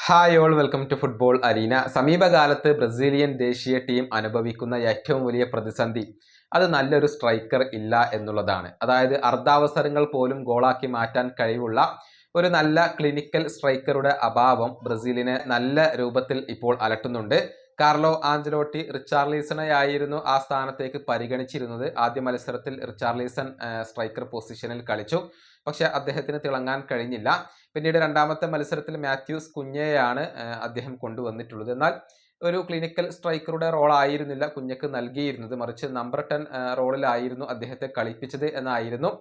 Hi all welcome to football arena. സമീപകാലത്ത് Brazilian ദേശീയ team അനുഭവിക്കുന്ന ഏറ്റവും വലിയ പ്രതിസന്ധി അത് നല്ലൊരു സ്ട്രൈക്കർ ഇല്ല എന്നുള്ളതാണ്. അതായത് അർദ്ധാവസരങ്ങൾ പോലും ഗോളാക്കി മാറ്റാൻ കഴിവുള്ള ഒരു നല്ല ക്ലിനിക്കൽ സ്ട്രൈക്കറുടെ അഭാവം ബ്രസീലിനെ നല്ല രൂപത്തിൽ ഇപ്പോൾ അലട്ടുന്നുണ്ട്. കാർലോ ആഞ്ചലോട്ടി റിച്ചാർലിസണെയായിരുന്നു ആ സ്ഥാനത്തേക്ക് പരിഗണിച്ചിരുന്നത്. ആദ്യ മത്സരത്തിൽ റിച്ചാർലിസൺ സ്ട്രൈക്കർ പൊസിഷനിൽ കളിച്ചു, പക്ഷെ അദ്ദേഹത്തിന് തിളങ്ങാൻ കഴിഞ്ഞില്ല. പിന്നീട് രണ്ടാമത്തെ മത്സരത്തിൽ മാത്യൂസ് കുഞ്ഞയെയാണ് അദ്ദേഹം കൊണ്ടുവന്നിട്ടുള്ളത്. എന്നാൽ ഒരു ക്ലിനിക്കൽ സ്ട്രൈക്കറുടെ റോൾ ആയിരുന്നില്ല കുഞ്ഞക്ക് നൽകിയിരുന്നത്, മറിച്ച് നമ്പർ 10 റോളിലായിരുന്നു അദ്ദേഹത്തെ കളിപ്പിച്ചത് എന്നായിരുന്നു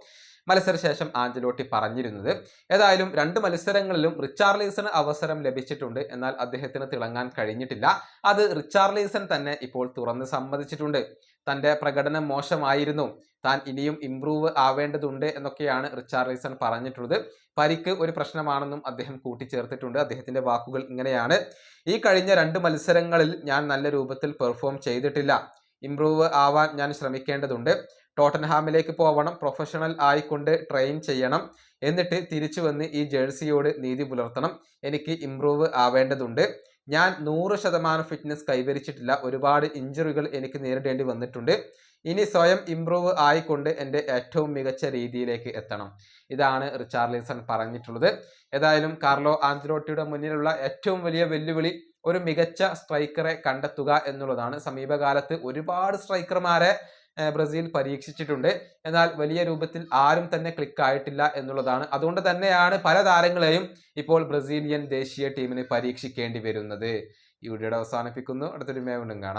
മത്സരശേഷം ആഞ്ചലോട്ടി പറഞ്ഞിരുന്നത്. ഏതായാലും രണ്ട് മത്സരങ്ങളിലും റിച്ചാർലിസണ് അവസരം ലഭിച്ചിട്ടുണ്ട്, എന്നാൽ അദ്ദേഹത്തിന് തിളങ്ങാൻ കഴിഞ്ഞിട്ടില്ല. അത് റിച്ചാർലിസൺ തന്നെ ഇപ്പോൾ തുറന്ന് സമ്മതിച്ചിട്ടുണ്ട്. തൻ്റെ പ്രകടനം മോശമായിരുന്നു, താൻ ഇനിയും ഇംപ്രൂവ് ആവേണ്ടതുണ്ട് എന്നൊക്കെയാണ് റിച്ചാർലിസൺ പറഞ്ഞിട്ടുള്ളത്. പരിക്ക് ഒരു പ്രശ്നമാണെന്നും അദ്ദേഹം കൂട്ടിച്ചേർത്തിട്ടുണ്ട്. അദ്ദേഹത്തിന്റെ വാക്കുകൾ ഇങ്ങനെയാണ്: ഈ കഴിഞ്ഞ രണ്ട് മത്സരങ്ങളിൽ ഞാൻ നല്ല രൂപത്തിൽ പെർഫോം ചെയ്തിട്ടില്ല, ഇംപ്രൂവ് ആവാൻ ഞാൻ ശ്രമിക്കേണ്ടതുണ്ട്. ടോട്ടൻഹാമിലേക്ക് പോവണം, പ്രൊഫഷണൽ ആയിക്കൊണ്ട് ട്രെയിൻ ചെയ്യണം, എന്നിട്ട് തിരിച്ചു വന്ന് ഈ ജേഴ്സിയോട് നീതി പുലർത്തണം. എനിക്ക് ഇംപ്രൂവ് ആവേണ്ടതുണ്ട്. ഞാൻ 100% ഫിറ്റ്നസ് കൈവരിച്ചിട്ടില്ല, ഒരുപാട് ഇഞ്ചുറികൾ എനിക്ക് നേരിടേണ്ടി വന്നിട്ടുണ്ട്. ഇനി സ്വയം ഇംപ്രൂവ് ആയിക്കൊണ്ട് എൻ്റെ ഏറ്റവും മികച്ച രീതിയിലേക്ക് എത്തണം. ഇതാണ് റിച്ചാർലിസൺ പറഞ്ഞിട്ടുള്ളത്. ഏതായാലും കാർലോ ആഞ്ചലോട്ടിയുടെ മുന്നിലുള്ള ഏറ്റവും വലിയ വെല്ലുവിളി ഒരു മികച്ച സ്ട്രൈക്കറെ കണ്ടെത്തുക എന്നുള്ളതാണ്. സമീപകാലത്ത് ഒരുപാട് സ്ട്രൈക്കർമാരെ ബ്രസീൽ പരീക്ഷിച്ചിട്ടുണ്ട്, എന്നാൽ വലിയ രൂപത്തിൽ ആരും തന്നെ ക്ലിക്ക് ആയിട്ടില്ല എന്നുള്ളതാണ്. അതുകൊണ്ട് തന്നെയാണ് പല താരങ്ങളെയും ഇപ്പോൾ ബ്രസീലിയൻ ദേശീയ ടീമിന് പരീക്ഷിക്കേണ്ടി വരുന്നത്. ഈ വീഡിയോയുടെ അവസാനിപ്പിക്കുന്നു. അടുത്തൊരു വീണ്ടും കാണാം.